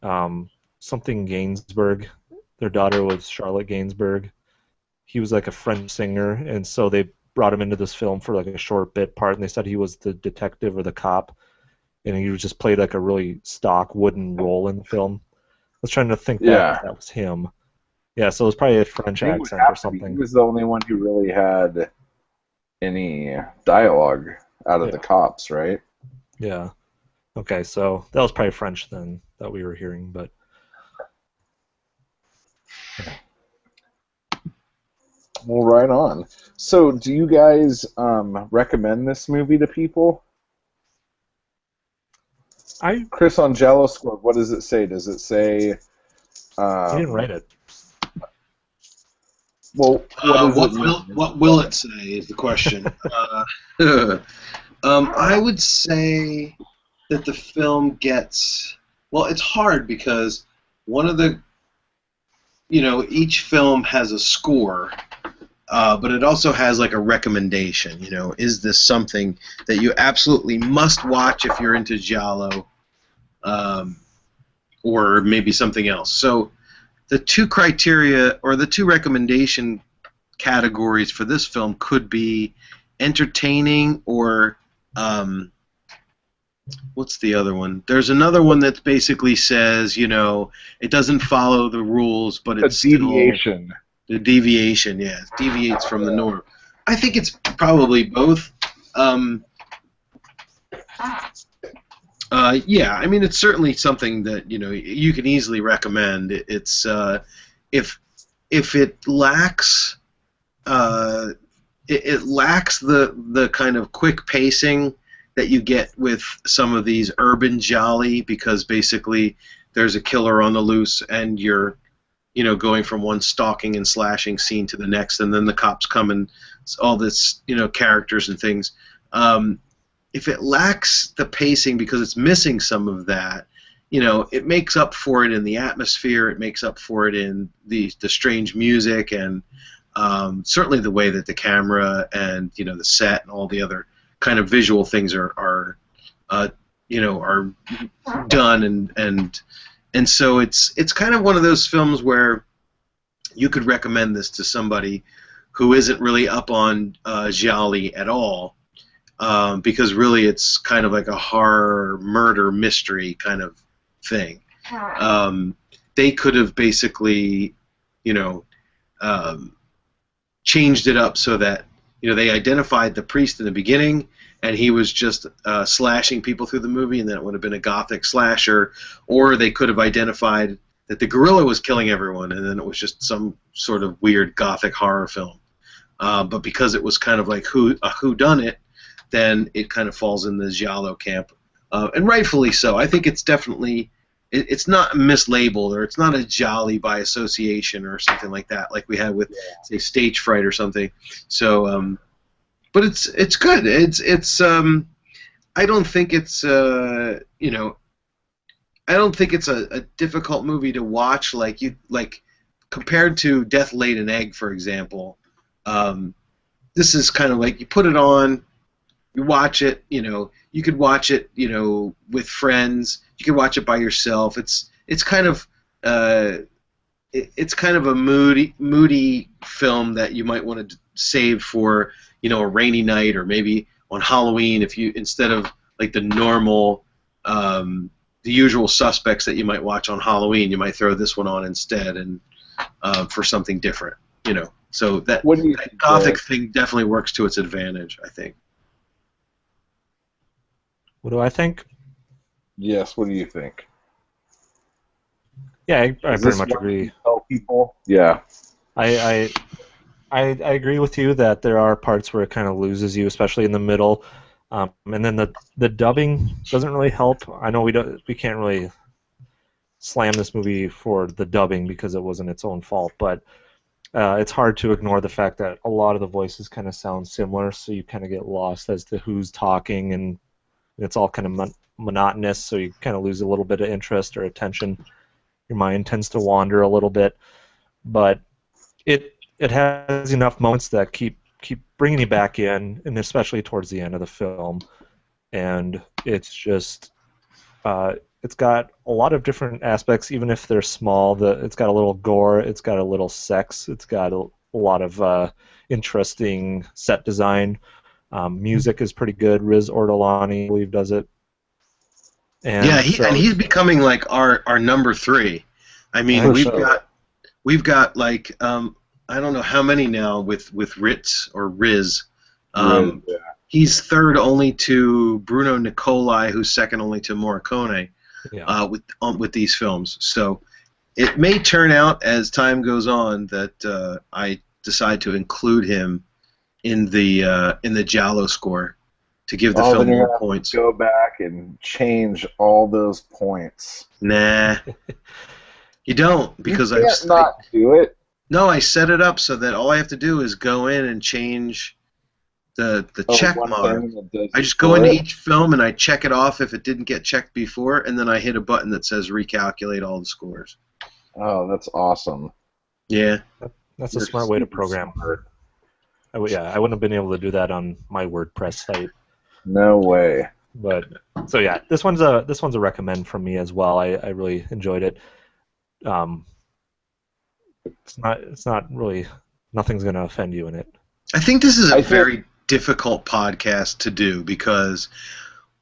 Something Gainsbourg. Their daughter was Charlotte Gainsbourg. He was like a French singer, and so they brought him into this film for like a short bit part, and they said he was the detective or the cop, and he just played like a really stock wooden role in the film. I was trying to think that was him. Yeah, so it was probably a French accent or something. He was the only one who really had any dialogue out of the cops, right? Yeah. Okay, so that was probably French then that we were hearing, but. Well, right on. So, do you guys recommend this movie to people? Chris, on Giallo Score, what does it say? Does it say... he didn't write it. Well, what will it say is the question. I would say that the film gets... Well, it's hard because one of the... each film has a score, but it also has like a recommendation. Is this something that you absolutely must watch if you're into Giallo, or maybe something else? So the two criteria or the two recommendation categories for this film could be entertaining or what's the other one? There's another one that basically says, it doesn't follow the rules, but it's deviation. The deviation, yeah, it deviates from the norm. I think it's probably both. Yeah, I mean, it's certainly something that you can easily recommend. It's if it lacks it lacks the kind of quick pacing that you get with some of these urban gialli, because basically there's a killer on the loose and you're going from one stalking and slashing scene to the next, and then the cops come and all this, characters and things. If it lacks the pacing because it's missing some of that, it makes up for it in the atmosphere. It makes up for it in the strange music and certainly the way that the camera and the set and all the other kind of visual things are done and so it's kind of one of those films where you could recommend this to somebody who isn't really up on Giallo at all, because really it's kind of like a horror murder mystery kind of thing. They could have basically, changed it up so that they identified the priest in the beginning, and he was just slashing people through the movie, and then it would have been a gothic slasher, or they could have identified that the gorilla was killing everyone, and then it was just some sort of weird gothic horror film. But because it was kind of like a whodunit, then it kind of falls in the Giallo camp, and rightfully so. I think it's definitely it's not mislabeled, or it's not a Giallo by association or something like that, like we had with say Stage Fright or something. So, but it's good. It's I don't think it's I don't think it's a difficult movie to watch, like compared to Death Laid an Egg, for example. This is kind of like you put it on, you watch it. You could watch it, with friends. You could watch it by yourself. It's kind of it's kind of a moody film that you might want to save for a rainy night, or maybe on Halloween, if you, instead of like the normal the usual suspects that you might watch on Halloween, you might throw this one on instead, and for something different. So that gothic thing definitely works to its advantage, I think. What do I think? Yes, what do you think? Yeah, I pretty much agree. Tell people? Yeah. I agree with you that there are parts where it kind of loses you, especially in the middle, and then the dubbing doesn't really help. I know we can't really slam this movie for the dubbing because it wasn't its own fault, but it's hard to ignore the fact that a lot of the voices kind of sound similar, so you kind of get lost as to who's talking, and it's all kind of monotonous, so you kind of lose a little bit of interest or attention. Your mind tends to wander a little bit, but it has enough moments that keep bringing you back in, and especially towards the end of the film. And it's just it's got a lot of different aspects, even if they're small. It's got a little gore, it's got a little sex, it's got a lot of interesting set design. Music is pretty good. Riz Ortolani, I believe, does it. And yeah, he's becoming like our number 3. I mean, we've got like I don't know how many now with Ritz or Riz. Yeah. He's third only to Bruno Nicolai, who's second only to Morricone. Yeah. With these films. So it may turn out as time goes on that I decide to include him in the Giallo score to give the film more points. Go back and change all those points. Nah, you don't, because you can't not do it. No, I set it up so that all I have to do is go in and change the check mark. I just go into each film and I check it off if it didn't get checked before, and then I hit a button that says recalculate all the scores. Oh, that's awesome. Yeah. That's a smart way to program. I wouldn't have been able to do that on my WordPress site. No way. But so yeah, this one's a recommend from me as well. I really enjoyed it. It's not really, nothing's gonna offend you in it. I think this is a very difficult podcast to do because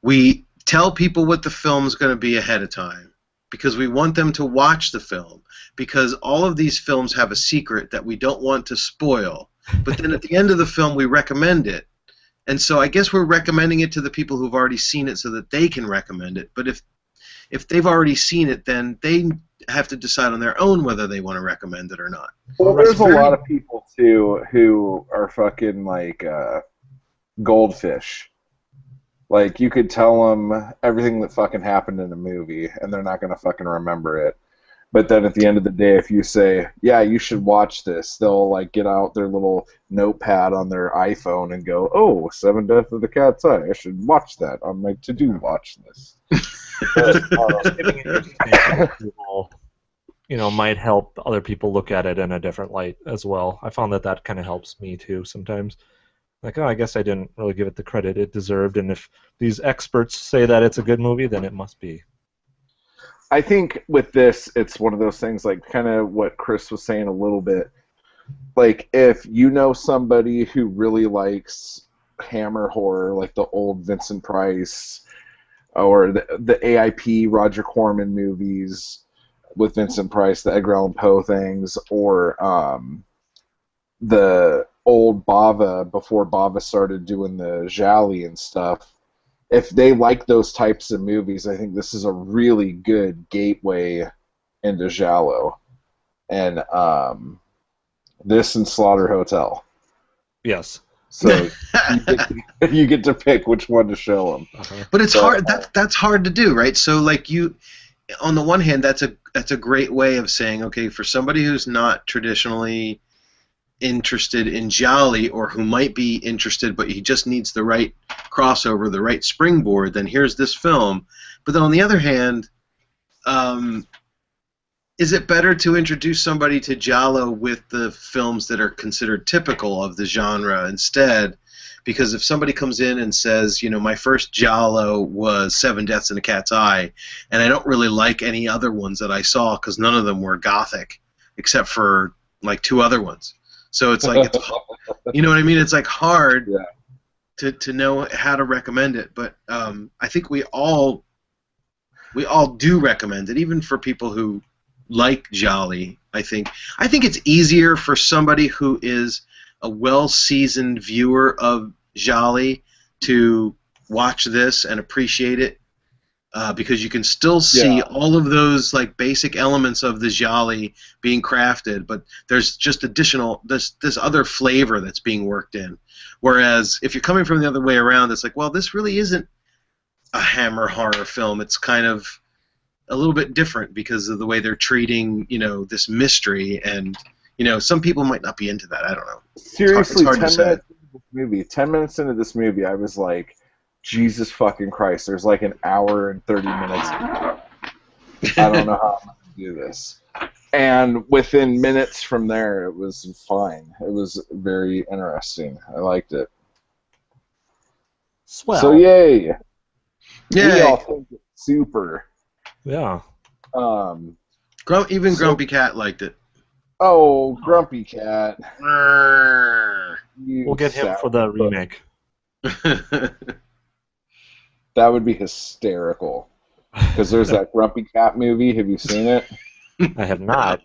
we tell people what the film's going to be ahead of time, because we want them to watch the film, because all of these films have a secret that we don't want to spoil, but then at the end of the film we recommend it. And so I guess we're recommending it to the people who've already seen it so that they can recommend it. But if they've already seen it, then they have to decide on their own whether they want to recommend it or not. Well, there's a lot of people too who are fucking like goldfish. Like, you could tell them everything that fucking happened in the movie, and they're not gonna fucking remember it. But then at the end of the day, if you say, yeah, you should watch this, they'll like get out their little notepad on their iPhone and go, oh, Seven Deaths of the Cat's Eye. I should watch that on my to-do watch list. Just giving it your stamp of approval, might help other people look at it in a different light as well. I found that kind of helps me too sometimes. Like, oh, I guess I didn't really give it the credit it deserved, and if these experts say that it's a good movie, then it must be. I think with this, it's one of those things like kind of what Chris was saying a little bit. Like, if you know somebody who really likes Hammer horror, like the old Vincent Price or the AIP Roger Corman movies with Vincent Price, the Edgar Allan Poe things, or the old Bava before Bava started doing the Giallo and stuff. If they like those types of movies, I think this is a really good gateway into Giallo. And this and Slaughter Hotel. Yes. So you get to pick which one to show them. Uh-huh. But it's hard. That's hard to do, right? So like on the one hand, that's a great way of saying, okay, for somebody who's not traditionally interested in Giallo, or who might be interested but he just needs the right crossover, the right springboard, then here's this film. But then on the other hand, is it better to introduce somebody to Giallo with the films that are considered typical of the genre instead? Because if somebody comes in and says, my first Giallo was Seven Deaths in a Cat's Eye, and I don't really like any other ones that I saw because none of them were gothic, except for like 2 other ones. So it's like, you know what I mean? It's like hard to know how to recommend it. But I think we all do recommend it, even for people who like Giallo. I think it's easier for somebody who is a well-seasoned viewer of Giallo to watch this and appreciate it, because you can still see all of those like basic elements of the Giallo being crafted, but there's just this other flavor that's being worked in. Whereas if you're coming from the other way around, it's like, well, this really isn't a Hammer horror film. It's kind of a little bit different because of the way they're treating, this mystery, and some people might not be into that. I don't know. Seriously, it's hard 10 minutes into this movie, I was like, Jesus fucking Christ, there's like an hour and 30 minutes. I don't know how I'm going to do this. And within minutes from there, it was fine. It was very interesting. I liked it. Swell. So yay. Yay. We all think it's super. Yeah. Even Grumpy Cat liked it. Oh, Grumpy Cat. We'll get him for the remake. That would be hysterical. Because there's that Grumpy Cat movie. Have you seen it? I have not.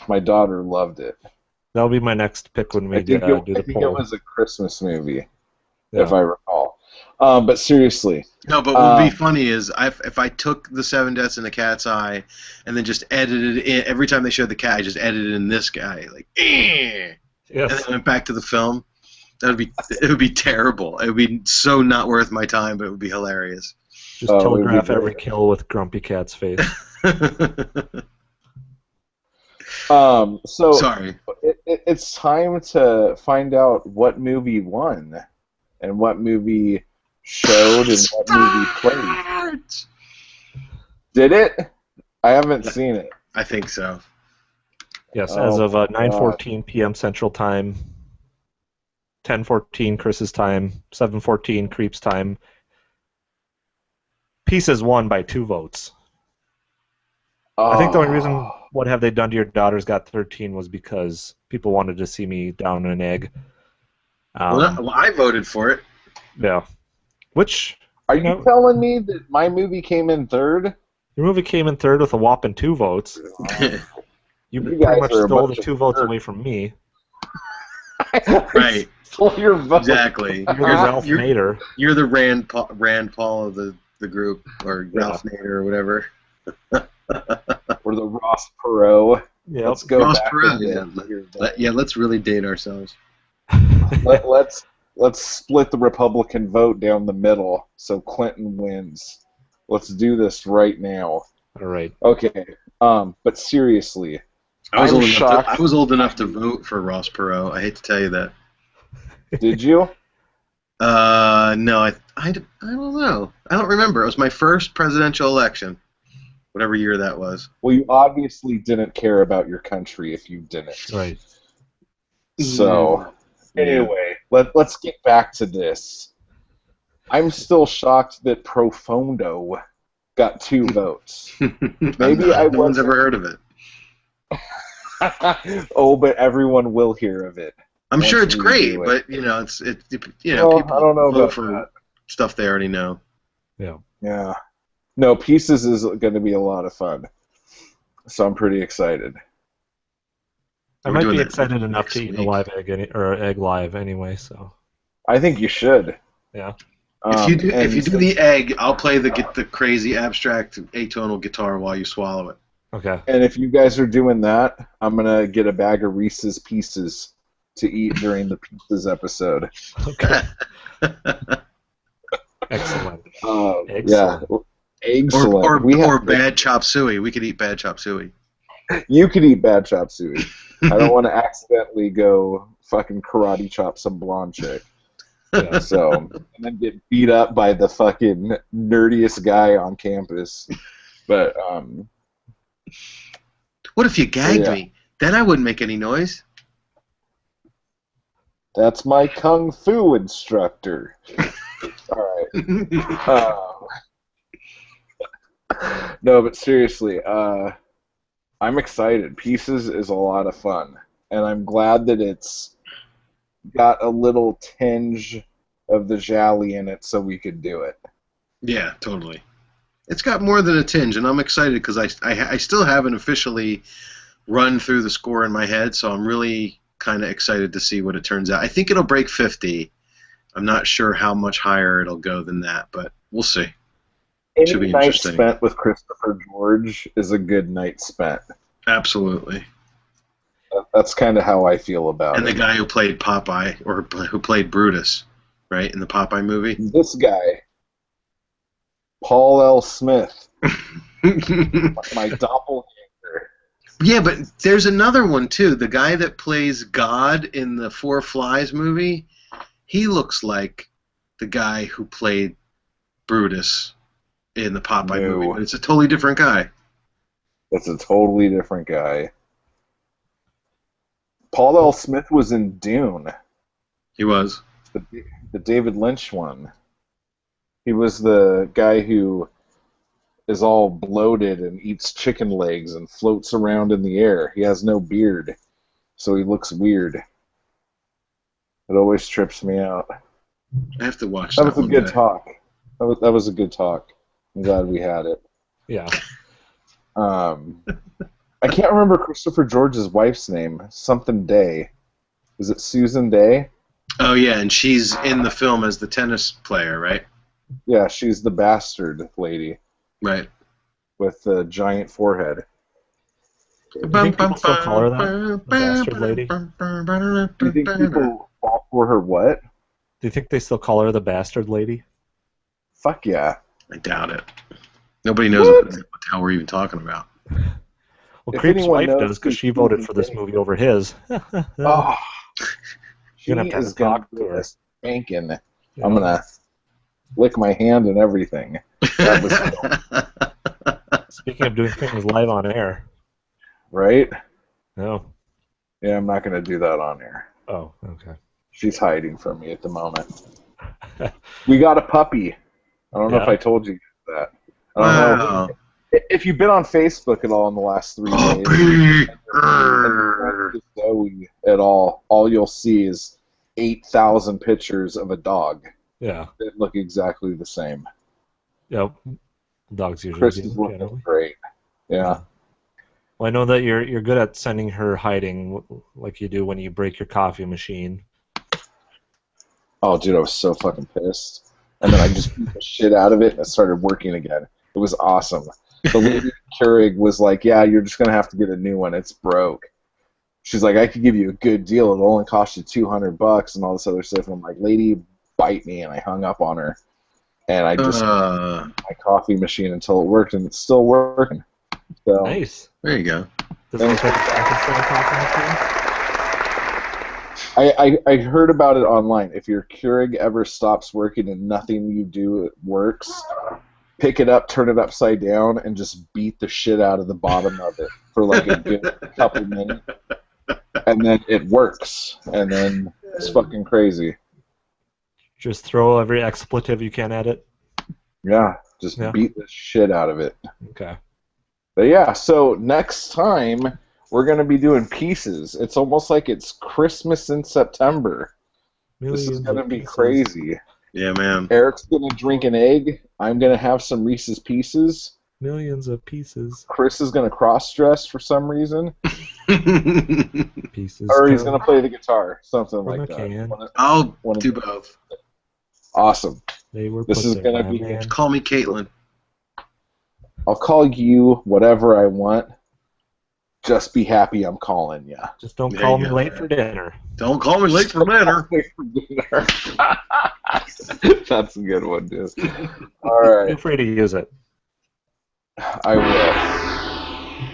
My daughter loved it. That'll be my next pick when we do the I think poll. it was a Christmas movie, if I recall. But seriously. No, but what would be funny is if I took the Seven Deaths in the Cat's Eye and then just edited it in, every time they showed the cat, I just edited in this guy, like, Yes. and then went back to the film. It would be terrible. It would be so not worth my time, but it would be hilarious. Just telegraph every kill with Grumpy Cat's face. So Sorry. It's time to find out what movie won and what movie showed and what movie played. Did it? I haven't seen it. I think so. Yes, as of 9:14 p.m. Central Time, 10:14 Chris's time, 7:14 Creep's time. Pieces won by 2 votes. I think the only reason What Have They Done to Your Daughters got 13 was because people wanted to see me down an egg. Well, I voted for it. Yeah. Which... Are you telling me that my movie came in third? Your movie came in third with a whopping 2 votes. You pretty much stole the 2 votes away from me. Right. Stole your vote. Exactly. You're Ralph Nader. You're the Rand Paul of the group, or Ralph Nader or whatever. Or the Ross Perot. Yep. Let's go Ross back Perot. Yeah, let's really date ourselves. Let's split the Republican vote down the middle so Clinton wins. Let's do this right now. All right. Okay. But seriously, I was I'm old enough to, shocked. I was old enough to vote for Ross Perot. I hate to tell you that. Did you? No, I don't know. I don't remember. It was my first presidential election, whatever year that was. Well, you obviously didn't care about your country if you didn't. Right. So, Yeah. anyway, let's get back to this. I'm still shocked that Profondo got 2 votes. Maybe No I one's wasn't. ever heard of it. Oh, but everyone will hear of it. I'm sure once it's we great, do it. but it's Well, people I don't know vote about for that. stuff they already know. Yeah. Yeah. No, Pieces is going to be a lot of fun. So I'm pretty excited. I We're might doing be that excited enough next to eat a week. live egg or egg live anyway. So I think you should. yeah. If you do And the egg, I'll play the crazy abstract atonal guitar while you swallow it. Okay. And if you guys are doing that, I'm going to get a bag of Reese's Pieces to eat during the Pieces episode. Okay. Excellent. Yeah. Excellent. Or bad chop suey. We could eat bad chop suey. You could eat bad chop suey. I don't want to accidentally go fucking karate chop some blonde chick. Yeah. So, and then get beat up by the fucking nerdiest guy on campus. But, What if you gagged Yeah. me? Then I wouldn't make any noise. that's my kung fu instructor. All right. No, but seriously, I'm excited. Pieces is a lot of fun, and I'm glad that it's got a little tinge of the Giallo in it, so we could do it. Yeah, totally. It's got more than a tinge, and I'm excited because I still haven't officially run through the score in my head, so I'm really kind of excited to see what it turns out. I think it'll break 50. I'm not sure how much higher it'll go than that, but we'll see. Should Any be night interesting. spent with Christopher George is a good night spent. Absolutely. That's kind of how I feel about And it. the guy who played Popeye, or who played Brutus, right, in the Popeye movie. This guy, Paul L. Smith, my doppelganger. Yeah, but there's another one, too. The guy that plays God in the Four Flies movie, he looks like the guy who played Brutus in the Popeye No. movie, but it's a totally different guy. That's a totally different guy. Paul L. Smith was in Dune, He was. the David Lynch one. He was the guy who is all bloated and eats chicken legs and floats around in the air. He has no beard, so he looks weird. It always trips me out. I have to watch That that was a one good day. talk. That was a good talk. I'm glad we had it. Yeah. I can't remember Christopher George's wife's name. Something Day. Is it Susan Day? Oh, yeah, and she's in the film as the tennis player, right? Yeah, she's the bastard lady Right. with the giant forehead. Do you think people still call her that? The bastard lady? Do you think people fall for her what? Do you think they still call her the bastard lady? Fuck yeah. I doubt it. Nobody knows What? what the hell we're even talking about. Well, If Creep's anyone wife knows does because who she voted Susan for this Day- movie over his. Oh, she You're gonna have to is gonna talk to get her. a spanking. Yeah. I'm gonna lick my hand and everything. That was Speaking of doing things live on air. right. No. Yeah, I'm not gonna do that on air. Oh, okay. She's hiding from me at the moment. We got a puppy. I don't know if Yeah. I told you that. I don't know. Wow. If you've been on Facebook at all in the last 3 days, Puppy! and Zoe at all you'll see is 8,000 pictures of a dog Yeah. that look exactly the same. Yep. Dogs usually Chris do, is looking generally. great. Yeah. Well, I know that you're good at sending her hiding, like you do when you break your coffee machine. Oh, dude, I was so fucking pissed. And then I just beat the shit out of it, and it started working again. It was awesome. The lady at Keurig was like, yeah, you're just going to have to get a new one. It's broke. She's like, I could give you a good deal. It'll only cost you $200 and all this other stuff. And I'm like, lady, bite me. And I hung up on her. And I just my coffee machine until it worked, and it's still working. So Nice. There you go. Does it look like a Frankenstein coffin I heard about it online. If your Keurig ever stops working and nothing you do works, pick it up, turn it upside down, and just beat the shit out of the bottom of it for like a good couple minutes, and then it works, and then it's fucking crazy. Just throw every expletive you can at it. Yeah, just Yeah. beat the shit out of it. Okay. But yeah, so next time we're gonna be doing pieces. It's almost like it's Christmas in September. This is Millions gonna of be pieces. crazy. Yeah, man. Eric's gonna drink an egg. I'm gonna have some Reese's Pieces. Millions of pieces. Chris is gonna cross-dress for some reason, Pieces. or he's come gonna play the guitar, something from like a that. can. I'll One of do the- both. Awesome. They were This put is there gonna by be- a man. Call me Caitlin. I'll call you whatever I want. Just be happy I'm calling you. Just don't There call you me go. late for dinner. Don't call me late for dinner. That's a good one, dude. All right, Feel free to use it. I will.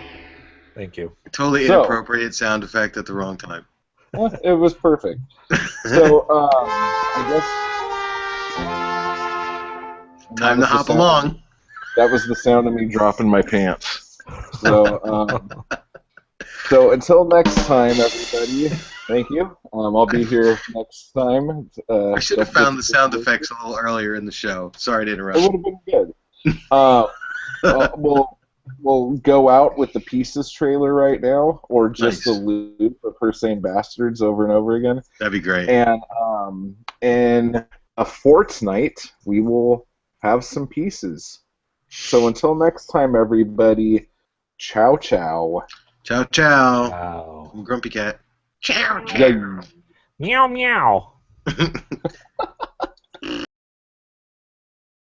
Thank you. Totally So- inappropriate sound effect at the wrong time. It was perfect. So, Time to hop along. That was the sound of me dropping my pants. So until next time, everybody, thank you. I'll be here next time. I should have found the sound effects a little earlier in the show. Sorry to It interrupt. would have been good. We'll go out with the Pieces trailer right now, or just Nice. the loop of her saying bastards over and over again. That'd be great. And in a fortnight, we will have some Pieces. So until next time, everybody, ciao, ciao. Ciao, ciao. Wow. I'm Grumpy Cat. Ciao, Yeah. Meow meow.